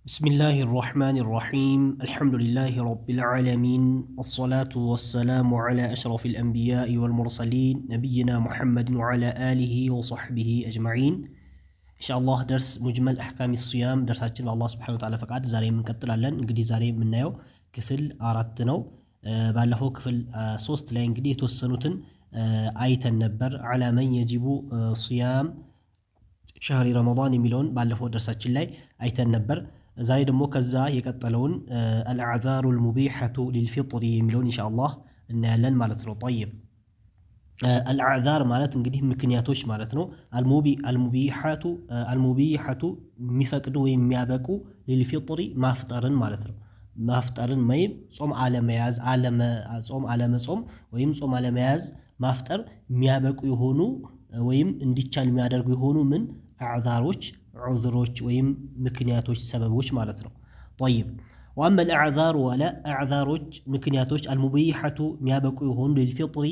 بسم الله الرحمن الرحيم الحمد لله رب العالمين والصلاة والسلام على أشرف الأنبياء والمرسلين نبينا محمد وعلى آله وصحبه أجمعين إن شاء الله درس مجمل أحكام الصيام درساتنا الله سبحانه وتعالى فقعد زاري من كتر لن انقدي زاري من نايو كفل آراتنو بالله كفل صوست لا انقدي توسنوتن آية النبر على من يجب صيام شهر رمضان ملون بالله درساتنا لاي آية النبر ዛሬ ደግሞ ከዛ የቀጠለውን الأعذار المبيحة للفطر የሚለውን ኢንሻአላህ እናያለን ማለት ነው። طيب الأعذار ማለት እንግዲህ ምክንያቶች ማለት ነው። المبيحة የሚፈቅዱ ወይም የሚያበቁ للفطر ማፍጠርን ማለት ነው። ማፍጠርን ወይም ጾም አለመያዝ ጾም አለመጾም ወይም ጾም አለመያዝ ማፍጠር የሚያበቁ የሆኑ ወይም እንዲቻል የሚያደርጉ የሆኑ ምን አዕዛሮች عذروች ወይም ምክንያቶች ሰበቦች ማለት ነው። طيب واما الاعذار ولا اعذارዎች ምክንያቶች المبيحة የሚያበቁ የሆኑ للفطر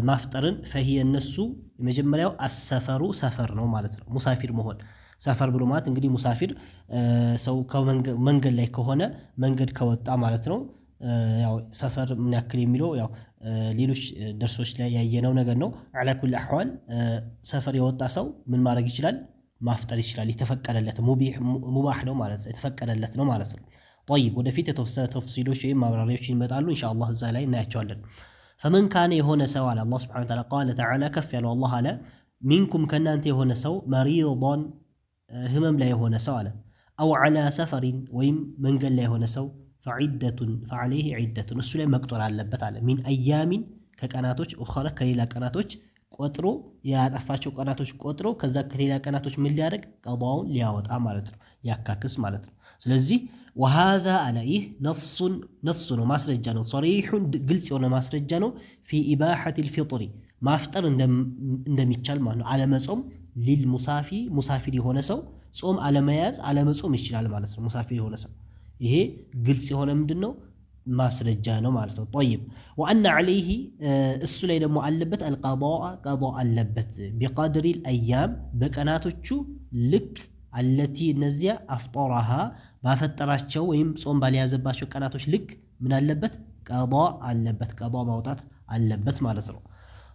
ማፍጠርን فهي እነሱ የመጀመሪያው السفر ሰፈር ነው ማለት ነው። ሙሳፊር መሆን ሰፈር ብሎ ማለት እንግዲህ ሙሳፊር ሰው ከመንገድ ላይ ከሆነ መንገድ ከወጣ ማለት ነው። ያው ሰፈር ምን ያክል የሚለው ያው ሌሎች ደርሶች ላይ ያየነው ነገር ነው። على كل احوال ሰፈር የወጣ ሰው ምን ማድረግ ይችላል? ማፍጠር ይችላል። የተፈቀደለት ሙባህ ነው ማለት ነው። የተፈቀደለት ነው ማለት ነው። طيب ወደፊት የተወሰነ ተፍሲሎች ወይም ማብራሪያዎች ይመጣሉ ኢንሻአላህ እዛ ላይ እናያቸዋለን። فمن كان የሆነ ሰው አለ አላህ Subhanahu Wa Ta'ala قال تعالى ከፍ ያለው አላህ አለ ሚንኩም ከናንተ የሆነ ሰው መሪዶን ህመም ላይ የሆነ ሰው አለ او على سفر ወይም መንገድ ላይ የሆነ ሰው فعدة فعليه عدة እሱ ላይ መቅጠር አለበት አለ ሚን አያሚን ከቀናቶች اخرى ከሌላ ቀናቶች ቆጥሮ ያጠፋቸው ቀናቶች ቆጥሮ ከዛ ከሌላ ቀናቶች ምን ሊያደርግ ቀዳውን ሊያወጣ ማለት ነው። ያካክስ ማለት ነው። ስለዚህ وهذا عليه نص ነው ማስረጃ ነው። صريح ግልጽ የሆነ ማስረጃ ነው في إباحة الفطر ማፍጠር እንደሚቻል ማለት ነው። አለመጾም ሙሳፊር የሆነ ሰው ጾም አለመያዝ አለመጾም ይችላል ማለት ነው። ሙሳፊር የሆነ ሰው ይሄ ግልጽ የሆነ ምንድነው ማስረጃ ነው ማለት ነው። طيب وان عليه እሱ ላይ ደግሞ አለበት القضاء قضاء አለበት بقدر الايام በቀናቶቹ ልክ التي እነዚያ አፍጠራها ባፈጠራቸው ወይም ጾም ባልያዘባቸው ቀናቶች ልክ ምን አለበት قضاء አለበት قضاء ማውጣት አለበት ማለት ነው።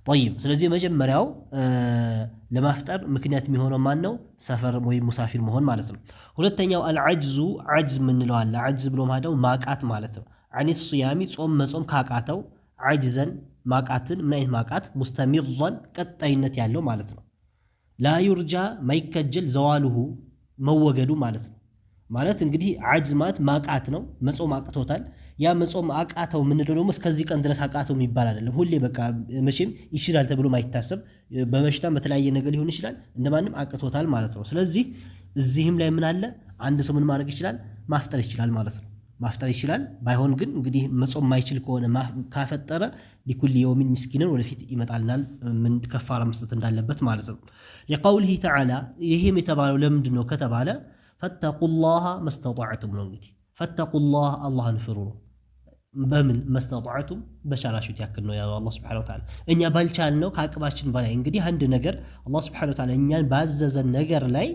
طيب ስለዚህ መጀመሪያው ለማፍጠር ምክንያት የሚሆነው ማን ነው? ሰፈር ወይም ሙሳፊር መሆን ማለት ነው። ሁለተኛው العجز عجز ምንለው አለ عجز ብሎ ማለት ማቃት ማለት ነው። عن الصيام ጾም መጾም ካቃተው عجزا ማቃትን ምን አይነት ማቃት مستمرا ቀጣይነት ያለው ማለት ነው። لا يرجى ማይከጀል ዘዋሉሁ መወገዱ ማለት ነው። ማለት እንግዲህ عجز ማለት ማቃት ነው። መጾም አቅቶታል። ያ መጾም አቃተው ምን ደግሞ እስከዚህ ቀን ድረስ አቃተው የሚባል አይደለም። ሁሌ በቃ መቼም ይችላል ተብሎ ማይታሰብ በበሽታ በተለያየ ነገር ሊሆን ይችላል። እንደማንም አቅቶታል ማለት ነው። ስለዚህ እዚህም ላይ ምን አለ? አንድ ሰው ምን ማድረግ ይችላል? ማፍጠር ይችላል ማለት ነው። ማፍጠር ይችላል። ባይሆን ግን እንግዲህ መጾም ማይችል ከሆነ ካፈጠረ لكل يوم مسكين ወደፊት ይመጣልናል ምን ከፋራ መስጠት እንዳለበት ማለት ነው። لقوله تعالى ይሄም የተባለው ለምንድን ነው ከተባለ فاتقوا الله ما استطعتم ነው። እንግዲህ فاتقوا الله አላህን ፍሩ ነው። በምን መስተጣዕቱም በቻላችሁት ያክል ነው ያለው አላህ Subhanahu Wa Ta'ala። እኛ ባልቻልነው ከአቅማችን በላይ እንግዲህ አንድ ነገር አላህ Subhanahu Wa Ta'ala እኛን ባዘዘን ነገር ላይ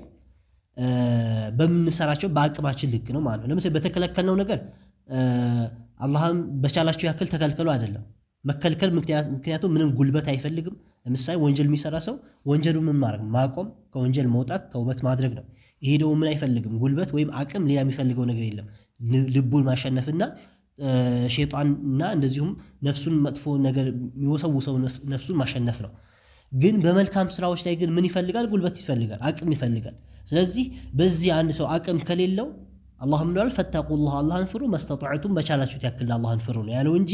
በምንሰራቸው በአቅማችን ልክ ነው ማለት ነው። ለምሳሌ በተከለከልነው ነገር አላህም በቻላችሁ ያክል ተከልከሉ አይደለም። መከልከል ምክንያቱም ምንም ጉልበት አይፈልግም። ለምሳሌ ወንጀል የሚሰራ ሰው ወንጀሉ ምን ማድረግ ማቆም፣ ከወንጀል መውጣት፣ ተውበት ማድረግ ነው። ይሄ ደግሞ ምን አይፈልግም? ጉልበት ወይም አቅም ሌላ የሚፈልገው ነገር የለም። ልቡን ማሸነፍና ሸይጣንና እንደዚሁም ነፍሱን መጥፎ ነገር የሚወሰውሰው ነፍሱን ማሸነፍ ነው። ግን በመልካም ስራዎች ላይ ግን ምን ይፈልጋል? ጉልበት ይፈልጋል፣ አቅም ይፈልጋል። ስለዚህ በዚህ አንድ ሰው አቅም ከሌለው አላህም ነው ፈተቁላህ አላህን ፍሩ መስተጣዕቱም በቻላችሁት ያክል አላህን ፍሩ ነው ያለው እንጂ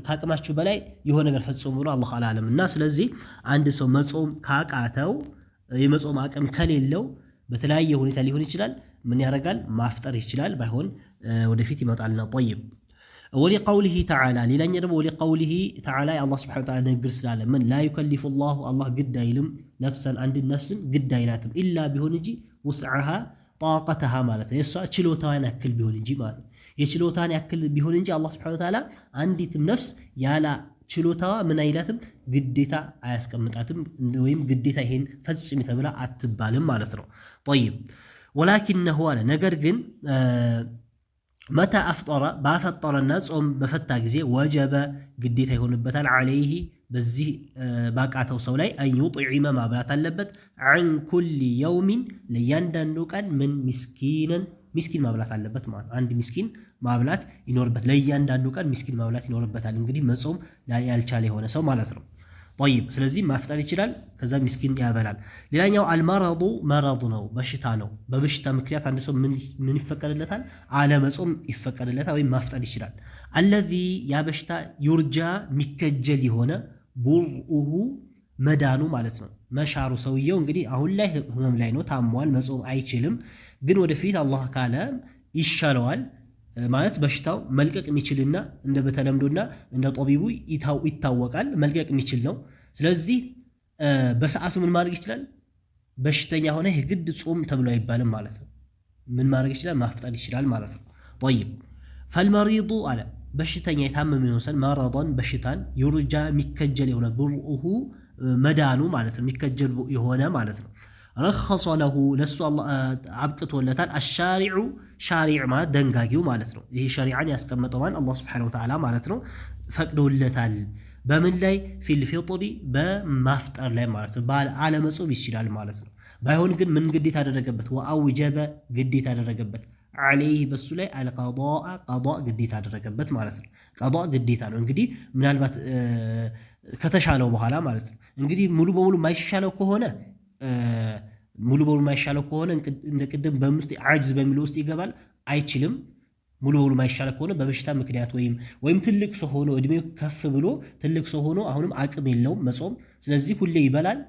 ካቅማችሁ በላይ የሆነ ነገር ፈጽሙ ብሎ አላህ አላለምና። ስለዚህ አንድ ሰው መጾም ካቃተው የመጾም አቅም ከሌለው በተለያየ ሁኔታ ሊሆን ይችላል ምን ያደርጋል? ማፍጠር ይችላል። ባይሆን ወደፊት ይመጣልና طيب ولقوله تعالى ሌላኛው ደግሞ ولقوله تعالى አላህ Subhanahu Wa Ta'ala ንግግር ስላለ ምን لا يكلف الله አላህ ግድ አይልም ነፍሰን አንድ ነፍስን ግድ አይላትም ኢላ ቢሆን እንጂ وسعها طاقتها ማለት ነው። የሷ ችሎታዋን ያክል ቢሆን እንጂ ማለት ነው። የችሎታን ያክል ቢሆን እንጂ አላህ Subhanahu Wa Ta'ala አንዲትም ነፍስ ያላ ችሎታዋ ምን አይላትም ግዴታ አያስቀምጣትም ወይም ግዴታ ይሄን ፈጽሚ ተብላ አትባልም ማለት ነው። طيب ወላኪነሁ አለ ነገር ግን መታ አፍጠረ ባፈጠረና ጾም በፈታ ጊዜ ወጀበ ግዴታ ይሆንበታል ዓለይህ በዚህ ባቃተው ሰው ላይ አን ዩጥዒመ ማብላት አለበት ዐን ኩሊ የውሚን ለእያንዳንዱ ቀን ምን ሚስኪን ማብላት አለበት ማለት አንድ ሚስኪን ማብላት ይኖርበት ለእያንዳንዱ ቀን ሚስኪን ማብላት ይኖርበታል። እንግዲህ መጾም ያልቻለ የሆነ ሰው ማለት ነው። ጠይብ ስለዚህ ማፍጠር ይችላል፣ ከዛ ሚስኪን ያበላል። ሌላኛው አልመረዱ መረዱ ነው፣ በሽታ ነው። በበሽታ ምክንያት አንድ ሰው ምን ይፈቀድለታል? አለመጾም ይፈቀድለታል ወይም ማፍጠር ይችላል። አለዚ ያ በሽታ ዩርጃ ሚከጀል የሆነ ቡርኡሁ መዳኑ ማለት ነው። መሻሩ ሰውየው እንግዲህ አሁን ላይ ህመም ላይ ነው፣ ታሟል፣ መጾም አይችልም። ግን ወደፊት አላህ ካለ ይሻለዋል ማለት በሽታው መልቀቅ የሚችልና እንደ በተለምዶና እንደ ጦቢቡ ይታወቃል መልቀቅ የሚችል ነው። ስለዚህ በሰዓቱ ምን ማድረግ ይችላል? በሽተኛ ሆነ የግድ ጾም ተብሎ አይባልም ማለት ነው። ምን ማድረግ ይችላል? ማፍጠር ይችላል ማለት ነው። ጠይብ ፈልመሪዱ አለ በሽተኛ የታመመ ይሆን መረዶን በሽታን ዩርጃ የሚከጀል የሆነ ብርኡሁ መዳኑ ማለት ነው፣ የሚከጀል የሆነ ማለት ነው። ረኸሰ ለሁ ለሱ አብቅቶለታል አሻሪዑ ሻሪዕ ማለት ደንጋጊው ማለት ነው። ይሄ ሸሪዓን ያስቀመጠው ማለት አላህ ሱብሓነሁ ወተዓላ ማለት ነው፣ ፈቅዶለታል። በምን ላይ ፊል ፊጥሪ በማፍጠር ላይ ማለት ነው። አለመጾም ይችላል ማለት ነው። ባይሆን ግን ምን ግዴታ ያደረገበት? ወአውጀበ ግዴታ ያደረገበት ዓለይህ በሱ ላይ አልቀዷአ ቀዷ ግዴታ ያደረገበት ማለት ነው። ቀዷ ግዴታ ነው። እንግዲህ ምናልባት ከተሻለው በኋላ ማለት ነው። እንግዲህ ሙሉ በሙሉ የማይሻለው ከሆነ እንደ ቅድም በምስጥ አጅዝ በሚለው ውስጥ ይገባል፣ አይችልም። ሙሉ በሙሉ የማይሻለው ከሆነ በበሽታ ምክንያት ወይም ትልቅ ሰው ሆኖ እድሜው ከፍ ብሎ ትልቅ ሰው ሆኖ አሁንም አቅም የለውም መጾም፣ ስለዚህ ሁሌ ይበላል፣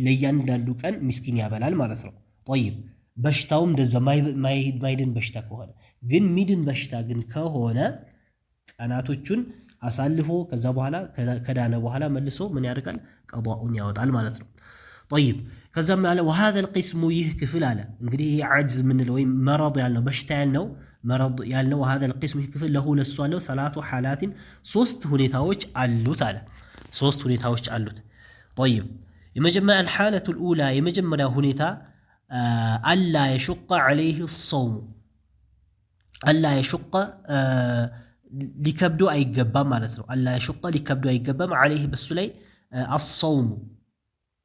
ለእያንዳንዱ ቀን ሚስኪን ያበላል ማለት ነው። ጠይብ በሽታውም እንደዛ ማይድን በሽታ ከሆነ ግን ሚድን በሽታ ግን ከሆነ ቀናቶቹን አሳልፎ ከዛ በኋላ ከዳነ በኋላ መልሶ ምን ያደርጋል? ቀዷኡን ያወጣል ማለት ነው። ጠይብ ከዛም አለ وهذا القسم ይህ ክፍል አለ እንግዲህ ይሄ አጅዝ ምንለው ወይም መረድ ያልነው በሽታ ያልነው وهذا القسم ይህ ክፍል ለሁ ለሱ አለው ثلاث حالات ሶስት ሁኔታዎች አሉት አለ ሶስት ሁኔታዎች አሉት። ጠይብ የመጀመሪያ الحالة الأولى የመጀመሪያ ሁኔታ አላ يشق عليه الصوم አላ يشق ሊከብዶ አይገባም ማለት ነው። አላ يشق ሊከብዶ አይገባም عليه በሱ ላይ الصوم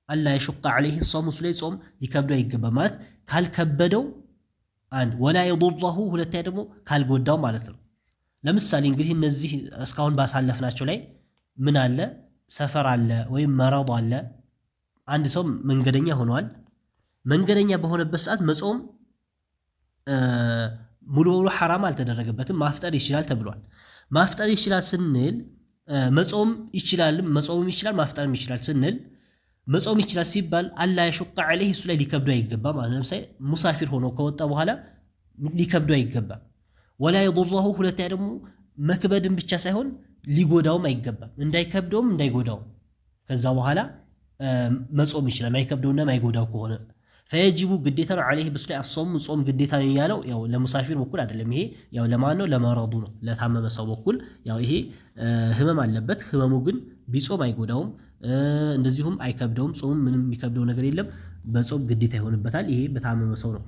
አላ يشق عليه الصوم ላይ ጾም ሊከብዶ አይገባም ማለት ካልከበደው አንድ ወላ يضره ሁለተኛ ደግሞ ካልጎዳው ማለት ነው። ለምሳሌ እንግዲህ እነዚህ እስካሁን ባሳለፍናቸው ላይ ምን አለ? ሰፈር አለ ወይም መረድ አለ። አንድ ሰው መንገደኛ ሆኗል። መንገደኛ በሆነበት ሰዓት መጾም ሙሉ በሙሉ ሐራም አልተደረገበትም፣ ማፍጠር ይችላል ተብሏል። ማፍጠር ይችላል ስንል መጾም ይችላል ማፍጠርም ይችላል ስንል መጾም ይችላል ሲባል አላ يشق عليه እሱ ላይ ሊከብዶ አይገባም ማለት ነው። ለምሳሌ ሙሳፊር ሆኖ ከወጣ በኋላ ሊከብዶ አይገባም። ወላ يضره ሁለተኛ ደግሞ መክበድም ብቻ ሳይሆን ሊጎዳውም አይገባም፣ እንዳይከብደውም እንዳይጎዳውም ከዛ በኋላ መጾም ይችላል ማይከብደውና ማይጎዳው ከሆነ ፈየጅቡ ግዴታ ነው عليه በሱ ላይ ጾም ግዴታ ነው ያለው። ያው ለሙሳፊር በኩል አይደለም፣ ይሄ ያው ለማን ነው? ለመረዱ ነው፣ ለታመመ ሰው በኩል ያው ይሄ ህመም አለበት። ህመሙ ግን ቢጾም አይጎዳውም፣ እንደዚሁም አይከብደውም። ጾም ምንም የሚከብደው ነገር የለም፣ በጾም ግዴታ ይሆንበታል። ይሄ በታመመ ሰው ነው።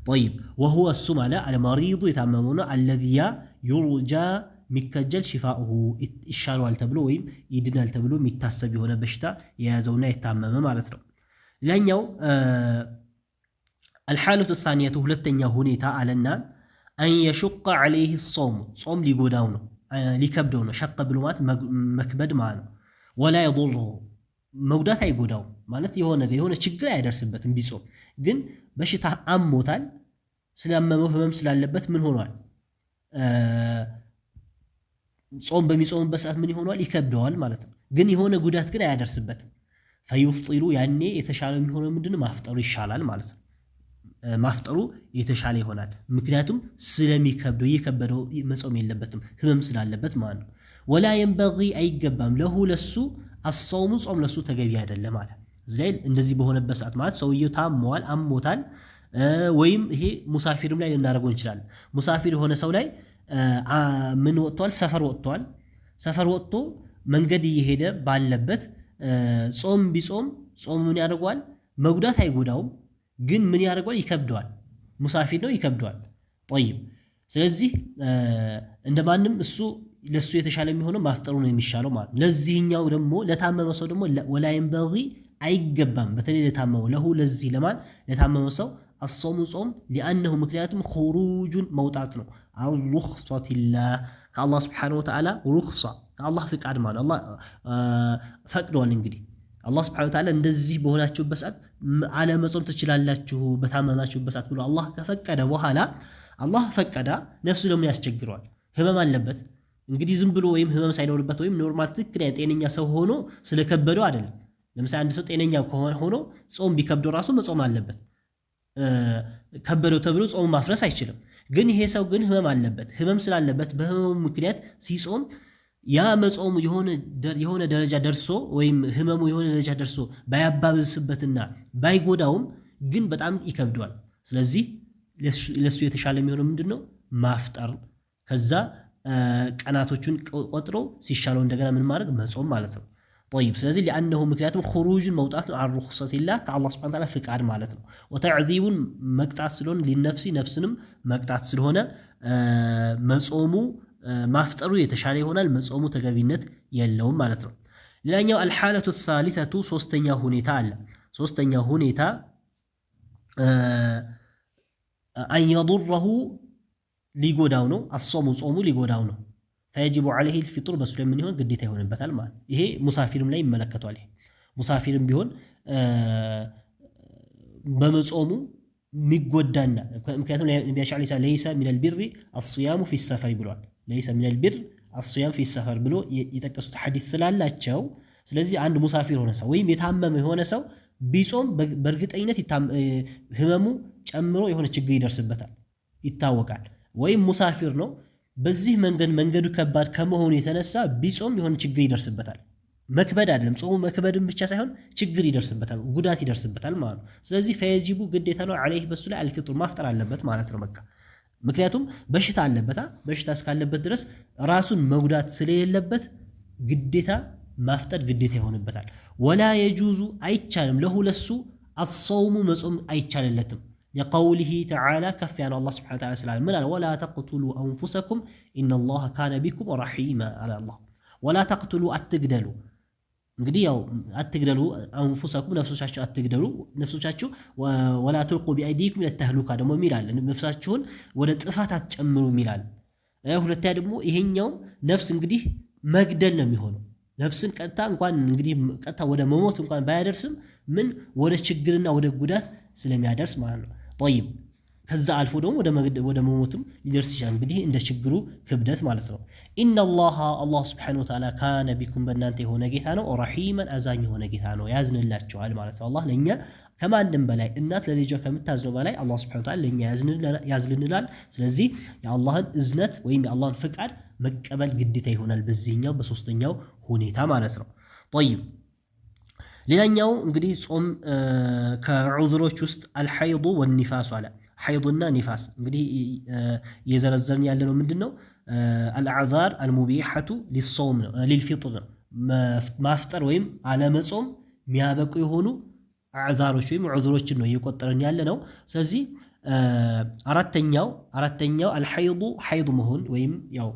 طيب وهو السم على المريض የታመመው ነው الذي يرجى ሚከጀል ሽፋኡሁ ይሻለዋል ተብሎ ወይም ይድናል ተብሎ የሚታሰብ የሆነ በሽታ የያዘውና የታመመ ማለት ነው። ሌላኛው الحالة الثانية ሁለተኛ ሁኔታ አለና أن يشق عليه الصوم ጾም ሊጎዳው ነው ሊከብደው ነው። ሸቀ ብሎ ማለት መክበድ ማለት ነው። ولا يضره መጉዳት አይጎዳው ማለት የሆነ ችግር አይደርስበትም ቢጾም። ግን በሽታ አሞታል፣ ስላመመው ህመም ስላለበት ምን ሆኗል? ጾም በሚጾምበት ሰዓት ምን ይሆናል? ይከብደዋል ማለት ነው። ግን የሆነ ጉዳት ግን አያደርስበትም። ፈይፍጢሩ ያኔ የተሻለ የሚሆነው ምንድነው? ማፍጠሩ ይሻላል ማለት ነው። ማፍጠሩ የተሻለ ይሆናል። ምክንያቱም ስለሚከብደው እየከበደው መጾም የለበትም ህመም ስላለበት ማለት ነው። ወላ የንበጊ አይገባም ለሁ ለሱ አሰውሙ ጾም ለሱ ተገቢ አይደለም ማለት እዚህ እንደዚህ በሆነበት ሰዓት ማለት ሰውየው ታሟል፣ አሞታል፣ ወይም ይሄ ሙሳፊርም ላይ ልናደርገው እንችላለን። ሙሳፊር የሆነ ሰው ላይ ምን ወጥቷል? ሰፈር ወጥቶ መንገድ እየሄደ ባለበት ጾም ቢጾም ጾም ምን ያደርገዋል? መጉዳት አይጎዳውም፣ ግን ምን ያደርገዋል? ይከብደዋል። ሙሳፊር ነው ይከብደዋል። ጠይብ ስለዚህ እንደማንም እሱ ለሱ የተሻለ የሚሆነው ማፍጠሩ ነው የሚሻለው ማለት ነው። ለዚህኛው ደግሞ ለታመመ ሰው ደግሞ ወላ ينبغي አይገባም። በተለይ ለታመመው ለሁ ለዚህ ለማን ለታመመው ሰው الصوم ጾም لأنه ምክንያቱም خروج መውጣት ነው الرخصة الله ከአላህ Subhanahu Wa Ta'ala ሩክሳ ከአላህ ፍቃድ ማለት አላህ ፈቅዷል። እንግዲህ አላህ Subhanahu Wa Ta'ala እንደዚህ በሆናችሁበት ሰዓት አለመጾም ትችላላችሁ በታመማችሁበት ሰዓት ብሎ አላህ ከፈቀደ በኋላ አላህ ፈቀዳ ነፍሱ ለምን ያስቸግረዋል? ህመም አለበት እንግዲህ ዝም ብሎ ወይም ህመም ሳይኖርበት ወይም ኖርማል ትክክለኛ ጤነኛ ሰው ሆኖ ስለከበደው አይደለም። ለምሳሌ አንድ ሰው ጤነኛ ሆኖ ጾም ቢከብደው ራሱ መጾም አለበት። ከበደው ተብሎ ጾም ማፍረስ አይችልም። ግን ይሄ ሰው ግን ህመም አለበት። ህመም ስላለበት በህመሙ ምክንያት ሲጾም ያ መጾሙ የሆነ ደረጃ ደርሶ ወይም ህመሙ የሆነ ደረጃ ደርሶ ባያባብስበትና ባይጎዳውም ግን በጣም ይከብደዋል። ስለዚህ ለሱ የተሻለ የሚሆነው ምንድነው? ማፍጠር ከዛ ቀናቶቹን ቆጥሮ ሲሻለው እንደገና ምን ማድረግ መጾም ማለት ነው። طيب ስለዚህ لانه ምክንያቱም خروج መውጣት ነው الرخصة الله ከአላህ Subhanahu Wa Ta'ala ፍቃድ ማለት ነው። وتعذيب መቅጣት ስለሆነ لنفسي ነፍስንም መቅጣት ስለሆነ መጾሙ ማፍጠሩ የተሻለ ይሆናል። መጾሙ ተገቢነት የለውም ማለት ነው። ሌላኛው الحالة الثالثة ሶስተኛ ሁኔታ አለ። ሶስተኛ ሁኔታ أن يضره ሊጎዳው ነው الصوم ጾሙ ሊጎዳው ነው فيجب عليه الفطر በሱ ላይ ምን ይሆን ግዴታ ይሆንበታል ማለት ይሄ ሙሳፊርም ላይ ይመለከታል። ይሄ ሙሳፊርም ቢሆን በመጾሙ የሚጎዳና ምክንያቱም ነብዩ ሰለላሁ ዐለይሂ ወሰለም ليس من البر الصيام في السفر ብሏል። ليس من البر الصيام في السفر ብሎ የጠቀሱት ሐዲስ ስላላቸው ስለዚህ አንድ ሙሳፊር ሆነ ሰው ወይም የታመመ የሆነ ሰው ቢጾም በእርግጠኝነት ህመሙ ጨምሮ የሆነ ችግር ይደርስበታል ይታወቃል። ወይም ሙሳፊር ነው በዚህ መንገዱ ከባድ ከመሆኑ የተነሳ ቢጾም የሆነ ችግር ይደርስበታል። መክበድ አይደለም ጾሙ መክበድም ብቻ ሳይሆን ችግር ይደርስበታል፣ ጉዳት ይደርስበታል ማለት ነው። ስለዚህ ፈየጂቡ ግዴታ ነው عليه በሱ ላይ አልፊጥር ማፍጠር አለበት ማለት ነው። በቃ ምክንያቱም በሽታ አለበት። በሽታ እስካለበት ድረስ ራሱን መጉዳት ስለሌለበት ግዴታ ማፍጠር ግዴታ ይሆንበታል። ወላ የጁዙ አይቻልም ለሁ ለሱ الصوم መጾም አይቻልለትም لقوله تعالى كف عن الله سبحانه وتعالى سلام من ولا تقتلوا أنفسكم إن الله كان بكم رحيما على الله ولا تقتلوا أتقدلوا እንግዲህ ያው አትግደሉ አንፉሳኩም ነፍሶቻችሁ ወላ ትልቁ ቢአይዲኩም ለተህሉካ ደግሞ ይላል። ነፍሳችሁን ወደ ጥፋት አትጨምሩ ይላል። ሁለተኛ ደግሞ ይሄኛው ነፍስ እንግዲህ መግደል ነው የሚሆነው። ነፍስን ቀጥታ እንኳን እንግዲህ ቀጥታ ወደ መሞት እንኳን ባያደርስም ምን ወደ ችግርና ወደ ጉዳት ስለሚያደርስ ማለት ነው። طيب ከዛ አልፎ ደግሞ ወደ መሞትም ሊደርስ ይችላል። እንግዲህ እንደ ችግሩ ክብደት ማለት ነው። ኢነላህ አላህ Subhanahu Wa Ta'ala ካነ ቢኩም በእናንተ የሆነ ጌታ ነው። ረሂመን አዛኝ የሆነ ጌታ ነው፣ ያዝንላችኋል ማለት ነው። አላህ ለኛ ከማንም በላይ እናት ለልጇ ከምታዝነው በላይ አላህ Subhanahu Wa Ta'ala ለኛ ያዝንልናል። ስለዚህ የአላህን እዝነት ወይም የአላህን ፍቃድ መቀበል ግዴታ ይሆናል በዚህኛው በሶስተኛው ሁኔታ ማለት ነው። طيب ሌላኛው እንግዲህ ጾም ከዑዝሮች ውስጥ አልሐይዱ ወኒፋስ አለ። ሐይዱና ኒፋስ እንግዲህ የዘረዘርን ያለነው ምንድነው? አልአዕዛር አልሙቢሐቱ ሊልሶም ነው ሊልፊጥር ነው። ማፍጠር ወይም አለመጾም የሚያበቁ የሆኑ አዕዛሮች ወይም ዑዝሮችን ነው እየቆጠርን ያለነው። ስለዚህ አራተኛው አልሐይዱ ሐይድ መሆን ወይም ያው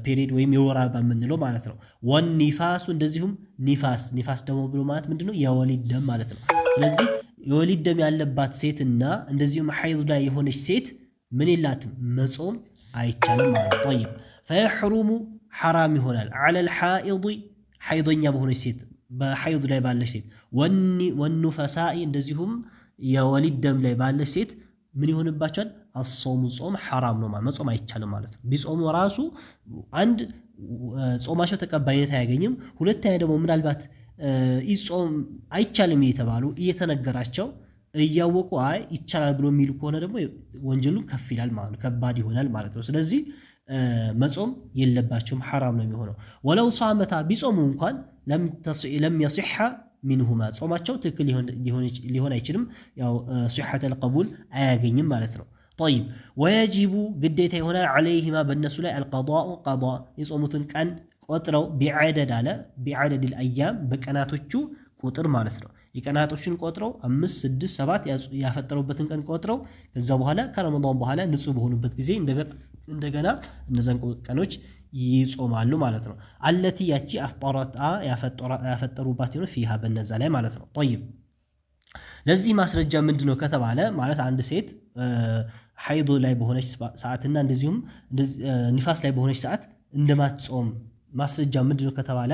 ፔሪድ ወይም የወር አበባ የምንለው ማለት ነው። ወኒፋሱ እንደዚሁም ኒፋስ ደግሞ ብሎ ማለት ምንድነው? የወሊድ ደም ማለት ነው። ስለዚህ የወሊድ ደም ያለባት ሴትና እንደዚሁም ሐይድ ላይ የሆነች ሴት ምን የላትም መጾም አይቻልም ማለት ነው። طيب فيحرم حرام ይሆናል على الحائض ሐይዶኛ በሆነች ሴት በሐይድ ላይ ባለች ሴት ወንኑፈሳኢ እንደዚሁም የወሊድ ደም ላይ ባለች ሴት ምን ይሆንባቸዋል? الصوم ጾም حرام ነው ማለት መጾም አይቻልም ማለት ነው። ቢጾሙ ራሱ አንድ ጾማቸው ተቀባይነት አያገኝም። ሁለተኛ ደግሞ ምናልባት ይጾም አይቻልም እየተባሉ እየተነገራቸው እያወቁ አይ ይቻላል ብሎ የሚሉ ከሆነ ደግሞ ወንጀሉ ከፍ ይላል ማለት ነው፣ ከባድ ይሆናል ማለት ነው። ስለዚህ መጾም የለባቸውም حرام ነው የሚሆነው። ወለው ሷመታ ቢጾሙ እንኳን ለም يصح منهما ጾማቸው ትክክል ሊሆን አይችልም። ያው صحة القبول አያገኝም ማለት ነው። طيب ويجب ግዴታ ይሆናል عليهما በእነሱ ላይ القضاء قضاء የጾሙትን ቀን ቆጥረው ቢዓደድ አለ ቢዓደድ الأيام በቀናቶቹ ቁጥር ማለት ነው። የቀናቶችን ቆጥረው 5 6 7 ያፈጠሩበትን ቀን ቆጥረው ከዛ በኋላ ከረመዳን በኋላ ንጹህ በሆኑበት ጊዜ እንደገና እነዛን ቀኖች ይጾማሉ ማለት ነው። አለቲ ያቺ አፍጠራት ያፈጠሩባት ነው ፊሃ በነዛ ላይ ማለት ነው። طيب ለዚህ ማስረጃ ምንድነው ከተባለ ማለት አንድ ሴት ሐይድ ላይ በሆነች ሰዓትና እንደዚሁም ንፋስ ላይ በሆነች ሰዓት እንደማትጾም ማስረጃ ምንድነው ከተባለ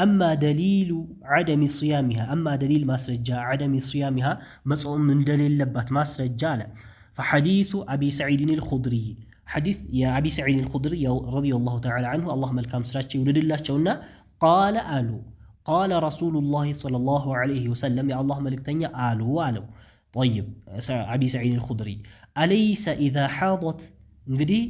አማ ደሊሉ عدم صيامها አማ ደሊል ማስረጃ عدم صيامها መጾም እንደሌለባት ማስረጃ አለ فحديث ابي سعيد الخدري حديث يا ابي سعيد الخدري رضي الله تعالى عنه الله መልካም ስራቸው ይውደድላቸውና قال قال رسول الله صلى الله عليه وسلم يا الله ملكتنيا آلو طيب أبي سعيد الخدري أليس إذا حاضت እንግዲህ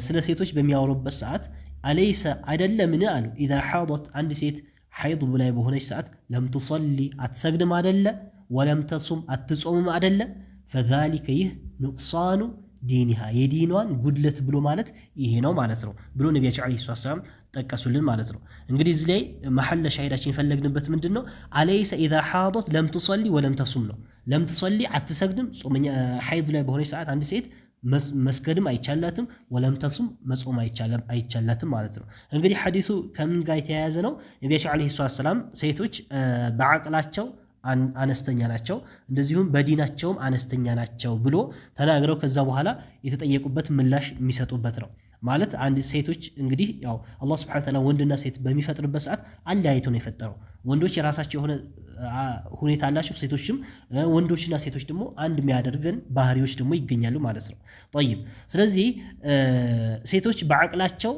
ስለ ሴቶች በሚያወሩበት ሰዓት أليس አይደለም አሉ إذا حاضت አንድ ሴት ሐይድ ላይ በሆነች ሰዓት لم تصلي አትሰግድም አይደለ ولم تصم አትጾምም አይደለ فذلك ይህ نقصان دينها የዲኗን ጉድለት ብሎ ማለት ይሄ ነው ማለት ነው ብሎ ነብያችን አለይሂ ሰላም ጠቀሱልን ማለት ነው። እንግዲህ እዚህ ላይ መሐለ ሻሂዳችን የፈለግንበት ምንድነው አለይሰ ኢዛ ሐደት ለም ትሰሊ ወለም ተሱም ነው። ለም ትሰሊ አትሰግድም ጾመኛ ሐይድ ላይ በሆነች ሰዓት አንድ ሴት መስገድም አይቻላትም ወለም ተሱም መጾም አይቻላትም ማለት ነው። እንግዲህ ሐዲሱ ከምን ጋር የተያያዘ ነው? ነብያችን አለይሂ ሰላም ሴቶች በአቅላቸው አነስተኛ ናቸው እንደዚሁም በዲናቸውም አነስተኛ ናቸው ብሎ ተናግረው ከዛ በኋላ የተጠየቁበት ምላሽ የሚሰጡበት ነው ማለት አንድ ሴቶች እንግዲህ ያው አላህ Subhanahu Wa Ta'ala ወንድና ሴት በሚፈጥርበት ሰዓት አለያይቶ ነው የፈጠረው ወንዶች የራሳቸው የሆነ ሁኔታ አላቸው ሴቶችም ወንዶችና ሴቶች ደግሞ አንድ የሚያደርገን ባህሪዎች ደግሞ ይገኛሉ ማለት ነው طيب ስለዚህ ሴቶች በአቅላቸው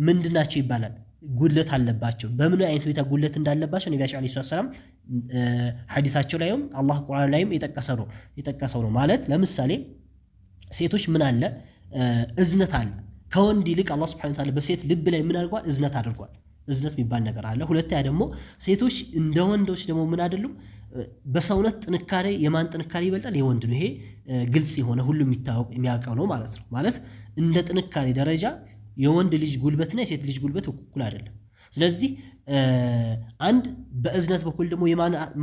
ምንድናቸው ይባላል ጉድለት አለባቸው በምን አይነት ሁኔታ ጉድለት እንዳለባቸው ነብያችን አለይሂ ሰላም ሐዲሳቸው ላይም አላህ ቁርአን ላይም የጠቀሰው ነው ማለት ለምሳሌ ሴቶች ምን አለ እዝነት አለ ከወንድ ይልቅ አላህ Subhanahu Wa Ta'ala በሴት ልብ ላይ ምን አድርጓል እዝነት አድርጓል እዝነት የሚባል ነገር አለ ሁለተኛ ደግሞ ሴቶች እንደ ወንዶች ደግሞ ምን አይደሉም በሰውነት ጥንካሬ የማን ጥንካሬ ይበልጣል የወንድ ነው ይሄ ግልጽ የሆነ ሁሉ የሚያውቀው ነው ማለት ነው ማለት እንደ ጥንካሬ ደረጃ የወንድ ልጅ ጉልበትና የሴት ልጅ ጉልበት እኩል አይደለም ስለዚህ አንድ በእዝነት በኩል ደግሞ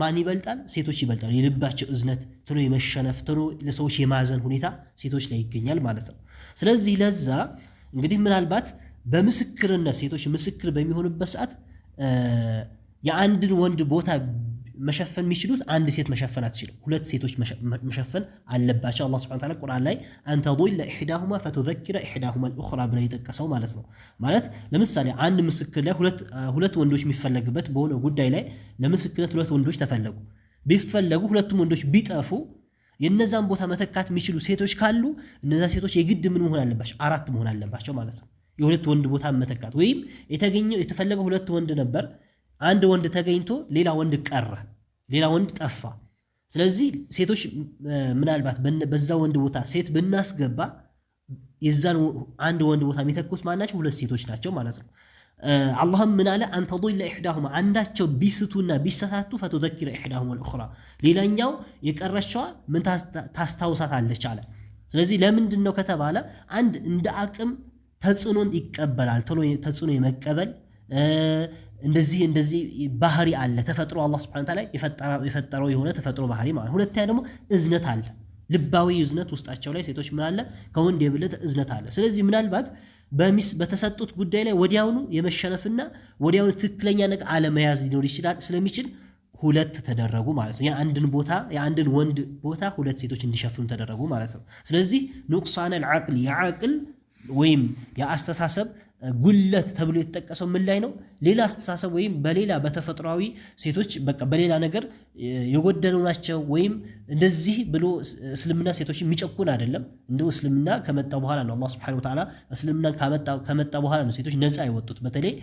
ማን ይበልጣል ሴቶች ይበልጣሉ የልባቸው እዝነት ተሎ የመሸነፍ ተሎ ለሰዎች የማዘን ሁኔታ ሴቶች ላይ ይገኛል ማለት ነው ስለዚህ ለዛ እንግዲህ ምናልባት በምስክርነት ሴቶች ምስክር በሚሆኑበት ሰዓት የአንድን ወንድ ቦታ መሸፈን የሚችሉት አንድ ሴት መሸፈን አትችልም ሁለት ሴቶች መሸፈን አለባቸው አላህ Subhanahu Wa Ta'ala ቁርአን ላይ አንተ ضل احداهما فتذكر احداهما الاخرى ብለ ይጠቀሰው ማለት ነው ማለት ለምሳሌ አንድ ምስክር ላይ ሁለት ወንዶች የሚፈለግበት በሆነ ጉዳይ ላይ ለምስክርነት ሁለት ወንዶች ተፈለጉ ቢፈለጉ ሁለቱም ወንዶች ቢጠፉ የነዛን ቦታ መተካት የሚችሉ ሴቶች ካሉ እነዛ ሴቶች የግድ ምን መሆን አለባቸው አራት መሆን አለባቸው ማለት ነው የሁለት ወንድ ቦታ መተካት ወይም የተፈለገው ሁለት ወንድ ነበር አንድ ወንድ ተገኝቶ ሌላ ወንድ ቀረ ሌላ ወንድ ጠፋ ስለዚህ ሴቶች ምናልባት በዛ ወንድ ቦታ ሴት ብናስገባ የዛን አንድ ወንድ ቦታ የሚተኩት ማናቸው ሁለት ሴቶች ናቸው ማለት ነው አላህም ምን አለ አንተ ضل احداهما አንዳቸው ቢስቱና ቢሳሳቱ فتذكر احداهما الاخرى ሌላኛው የቀረችዋ ምን ታስታውሳታለች አለ ስለዚህ ለምንድን ነው ከተባለ አንድ እንደ አቅም ተጽኖን ይቀበላል ተሎ ተጽኖ የመቀበል እንደዚህ ባህሪ አለ ተፈጥሮ አላህ Subhanahu Wa Ta'ala የፈጠረው የሆነ ተፈጥሮ ባህሪ ማለት ሁለተኛ ደግሞ እዝነት አለ ልባዊ እዝነት ውስጣቸው ላይ ሴቶች ምን አለ ከወንድ የበለጠ እዝነት አለ ስለዚህ ምናልባት በተሰጡት ጉዳይ ላይ ወዲያውኑ የመሸነፍና ወዲያውኑ ትክክለኛ ነገር አለመያዝ ሊኖር ይችላል ስለሚችል ሁለት ተደረጉ ማለት ነው የአንድን ወንድ ቦታ ሁለት ሴቶች እንዲሸፍኑ ተደረጉ ማለት ነው ስለዚህ نقصان العقل የዓቅል ወይም የአስተሳሰብ ጉለት ተብሎ የተጠቀሰው ምን ላይ ነው ሌላ አስተሳሰብ ወይም በሌላ በተፈጥሯዊ ሴቶች በቃ በሌላ ነገር የጎደሉ ናቸው ወይም እንደዚህ ብሎ እስልምና ሴቶች የሚጨቁን አይደለም እንደው እስልምና ከመጣ በኋላ ነው አላህ Subhanahu Wa Ta'ala እስልምናን ከመጣ በኋላ ነው ሴቶች ነፃ ያወጡት በተለይ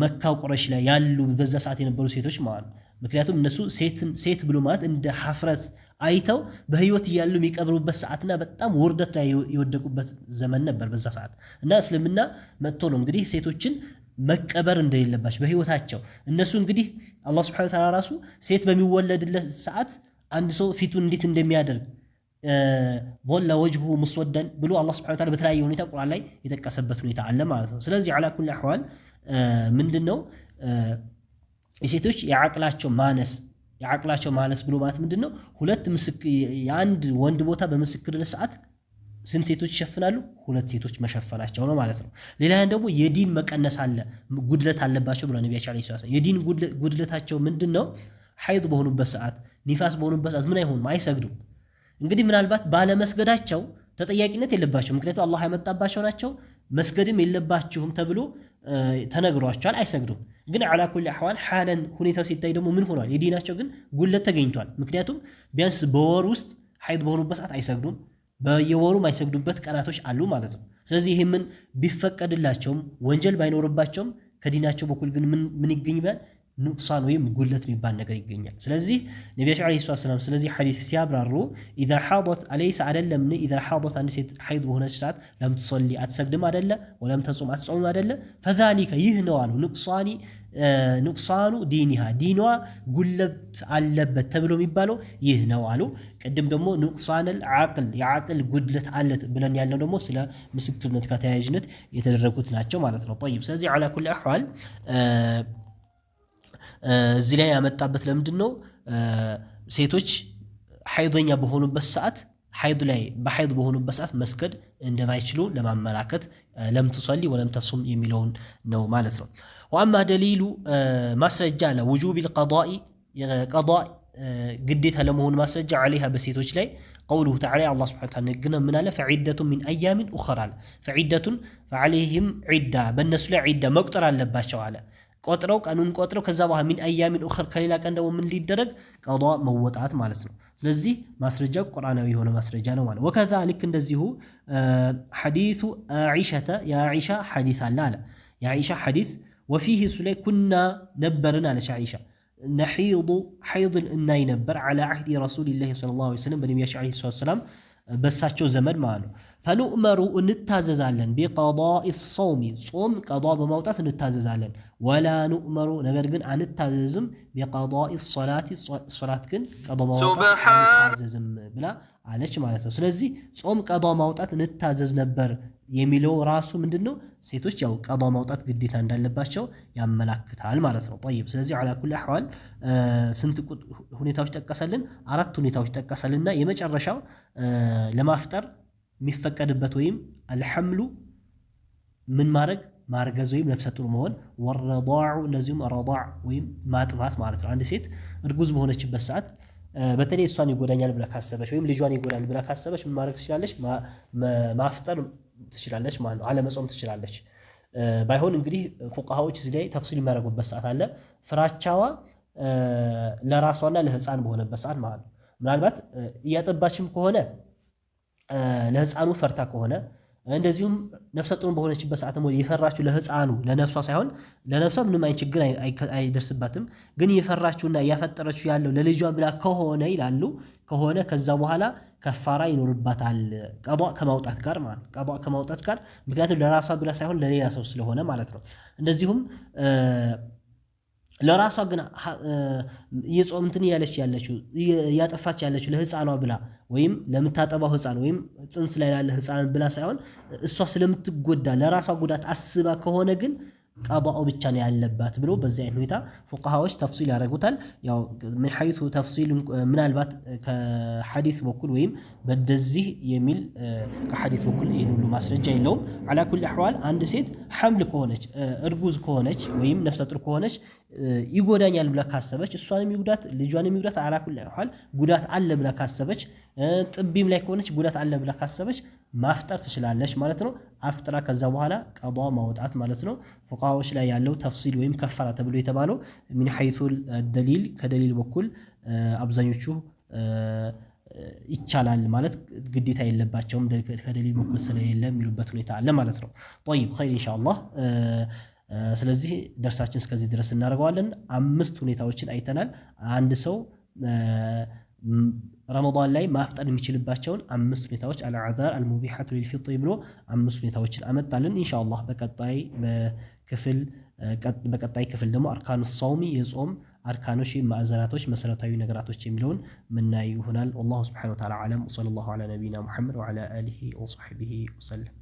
መካው ቁረይሽ ላይ ያሉ በዛ ሰዓት የነበሩ ሴቶች ማለት ምክንያቱም እነሱ ሴት ብሎ ማለት እንደ ሐፍረት አይተው በህይወት ያሉ የሚቀብሩበት ሰዓትና በጣም ውርደት ላይ የወደቁበት ዘመን ነበር በዛ ሰዓት እና እስልምና መጥቶ ነው እንግዲህ ሴቶችን መቀበር እንደሌለባቸው በህይወታቸው እነሱ እንግዲህ አላህ Subhanahu Wa Ta'ala ራሱ ሴት በሚወለድለት ሰዓት አንድ ሰው ፊቱን እንዴት እንደሚያደርግ ወላ ወጅሁ መስወደን ብሎ አላህ Subhanahu Wa Ta'ala በተለያየ ሁኔታ ቁርአን ላይ የተጠቀሰበት ሁኔታ አለ ማለት ነው ስለዚህ على كل احوال ምንድነው የሴቶች የዓቅላቸው ማነስ ብሎ ማለት ምንድነው? ሁለት ምስክር የአንድ ወንድ ቦታ በምስክርነት ሰዓት ስንት ሴቶች ይሸፍናሉ? ሁለት ሴቶች መሸፈናቸው ነው ማለት ነው። ሌላ ደግሞ የዲን መቀነስ አለ ጉድለት አለባቸው ብሎ ነብያችን አለይሂ ሰላም የዲን ጉድለታቸው ምንድነው? ሐይድ በሆኑበት ሰዓት ኒፋስ በሆኑበት ሰዓት ምን አይሆኑም? አይሰግዱም። እንግዲህ ምናልባት ባለመስገዳቸው ተጠያቂነት የለባቸው፣ ምክንያቱም አላህ ያመጣባቸው ናቸው። መስገድም የለባችሁም ተብሎ ተነግሯቸዋል፣ አይሰግዱም። ግን አላ ኩሊ አህዋል ሐለን ሁኔታው ሲታይ ደግሞ ምን ሆኗል? የዲናቸው ግን ጉድለት ተገኝቷል። ምክንያቱም ቢያንስ በወር ውስጥ ሐይድ በሆኑበት ሰዓት አይሰግዱም፣ በየወሩ ማይሰግዱበት ቀናቶች አሉ ማለት ነው። ስለዚህ ይሄ ምን ቢፈቀድላቸውም ወንጀል ባይኖርባቸውም ከዲናቸው በኩል ግን ምን ይገኛል? ኑቅሳን ወይም ጉድለት የሚባል ነገር ይገኛል። ስለዚህ ነብያችን አለይሂ ሰላም ስለዚህ ሐዲስ ሲያብራሩ ኢዛ ሐደት አለይሰ አይደለም ኢዛ ሐደት አንድ ሴት ሐይድ በሆነች ሰዓት ለም ትሰሊ አትሰግድም አይደለ ወለም ተጾም አትጾም አይደለ ፈዛሊከ ይህ ነው አሉ ኑቅሳኑ ዲኒሃ ዲኗ ጉድለት አለበት ተብሎ የሚባለው ይህ ነው አሉ። ቅድም ደግሞ ኑቅሳነል ዓቅል የዓቅል ጉድለት አለት ብለን ያለው ደግሞ ስለ ምስክርነት ከተያያዥነት የተደረጉት ናቸው ማለት ነው። طيب ስለዚህ አላ ኩሊ አህዋል እዚህ ላይ ያመጣበት ለምንድን ነው? ሴቶች ሐይዶኛ በሆኑበት ሰዓት በሐይድ በሆኑበት ሰዓት መስገድ እንደማይችሉ ለማመላከት ለም ትሰሊ ወለም ተሱም የሚለውን ነው ማለት ነው። ወአማ ደሊሉ ማስረጃ አለ ውጁብ القضاء قضاء ግዴታ ለመሆኑ ማስረጃ عليها በሴቶች ላይ قوله تعالى الله سبحانه وتعالى ግን ምን አለ فعدة من أيام أخرى فعدة فعليهم عدة በእነሱ ላይ ዒዳ መቁጠር አለባቸው አለ። ቆጥረው ቀኑን ቆጥረው ከዛ በኋላ ሚን አያሚን ኡኸር ከሌላ ቀን ደግሞ ምን ሊደረግ ቀዷ መወጣት ማለት ነው። ስለዚህ ማስረጃው ቁርአናዊ የሆነ ማስረጃ ነው ማለት ወከዛ ልክ እንደዚሁ ሐዲሱ አኢሻተ የአኢሻ ሐዲስ አለ የአኢሻ ሐዲስ ወፊህ እሱ ላይ ኩና ነበርን አለች አኢሻ ነሒዱ ሐይድ እናይ ነበር على عهد رسول الله صلى الله عليه وسلم በነቢያችን አለይሂ ሰላም በሳቸው ዘመን ማለት ነው። ፈኑእመሩ እንታዘዛለን ቢቀዳኢ ሶውሚ ጾም ቀዷ በማውጣት እንታዘዛለን። ወላ ኑእመሩ ነገር ግን አንታዘዝም ቢቀዳኢ ሶላት ግን ቀዷ ማውጣት አንታዘዝም ብላ አለች ማለት ነው። ስለዚህ ጾም ቀዷ ማውጣት እንታዘዝ ነበር የሚለው ራሱ ምንድነው? ሴቶች ያው ቀዷ ማውጣት ግዴታ እንዳለባቸው ያመላክታል ማለት ነው። طيب ስለዚህ على كل احوال ስንት ሁኔታዎች ጠቀሰልን? አራት ሁኔታዎች ጠቀሰልና የመጨረሻው ለማፍጠር የሚፈቀድበት ወይም አልሐምሉ ምን ማርገዝ ወይም ነፍሰ ጡር መሆን ወረዳዑ ለዚህም ረዳዕ ወይም ማጥባት ማለት ነው። አንድ ሴት እርጉዝ በሆነችበት ሰዓት በተለይ እሷን ይጎዳኛል ብላ ካሰበች ወይም ልጇን ይጎዳል ብላ ካሰበች ምን ማድረግ ትችላለች? ማፍጠር ትችላለች ማለት ነው። አለመጾም ትችላለች። ባይሆን እንግዲህ ፉቃሃዎች እዚህ ላይ ተፍሲል የሚያደርጉበት ሰዓት አለ። ፍራቻዋ ለራሷና ለህፃን በሆነበት ሰዓት ማለት ነው። ምናልባት እያጠባችም ከሆነ ለህፃኑ ፈርታ ከሆነ እንደዚሁም ነፍሰ ጡር በሆነችበት ሰዓት ደግሞ የፈራችው ለህፃኑ ለነፍሷ ሳይሆን ለነፍሷ ምንም አይነት ችግር አይደርስባትም። ግን የፈራችውና ያፈጠረችው ያለው ለልጇ ብላ ከሆነ ይላሉ ከሆነ ከዛ በኋላ ከፋራ ይኖርባታል ቀዷ ከማውጣት ጋር ማለት ነው። ቀዷ ከማውጣት ጋር ምክንያቱም ለራሷ ብላ ሳይሆን ለሌላ ሰው ስለሆነ ማለት ነው። እንደዚሁም ለራሷ ግን የጾምትን ያለችው ያጠፋች ያለችው ለህፃኗ ብላ ወይም ለምታጠባው ህፃን ወይም ጽንስ ላይ ያለ ህፃን ብላ ሳይሆን እሷ ስለምትጎዳ ለራሷ ጉዳት አስባ ከሆነ ግን ቀዷኡ ብቻ ነው ያለባት ብሎ በዚህ አይነት ሁኔታ ፉቃሃዎች ተፍሲል ያደርጉታል። ያው ምን ሐይቱ ተፍሲል ምናልባት ከሐዲስ በኩል ወይም በደዚህ የሚል ከሐዲስ በኩል ይሄን ሁሉ ማስረጃ የለውም። على كل احوال አንድ ሴት ሐምል ከሆነች እርጉዝ ከሆነች ወይም ነፍሰ ጡር ከሆነች ይጎዳኛል ብላ ካሰበች እሷንም ይጉዳት ልጇንም ይጉዳት على كل احوال ጉዳት አለ ብላ ካሰበች ጥቢም ላይ ከሆነች ጉዳት አለ ብላ ካሰበች ማፍጠር ትችላለች ማለት ነው። አፍጥራ ከዛ በኋላ ቀዷ ማውጣት ማለት ነው። ፉቃሃዎች ላይ ያለው ተፍሲል ወይም ከፈራ ተብሎ የተባለው ምን ሐይቱል ደሊል ከደሊል በኩል አብዛኞቹ ይቻላል ማለት ግዴታ የለባቸውም ከደሊል በኩል ስለሌለ የሚሉበት ሁኔታ አለ ማለት ነው። طيب خير ان شاء الله ስለዚህ ደርሳችን እስከዚህ ድረስ እናደርገዋለን። 5 ሁኔታዎችን አይተናል። አንድ ሰው ረመዳን ላይ ማፍጠር የሚችልባቸውን 5 ሁኔታዎች አልዓዛር አልሙቢሐቱ ሊልፊጥር ብሎ 5 ሁኔታዎችን አመጣልን። ኢንሻአላህ በቀጣይ ክፍል ደግሞ አርካኑ ሶውሚ የጾም አርካኖች ማዕዘናቶች መሰረታዊ ነገራቶች የሚለውን ምናይ ይሆናል። والله سبحانه وتعالى اعلم وصلى الله على نبينا محمد وعلى اله وصحبه وسلم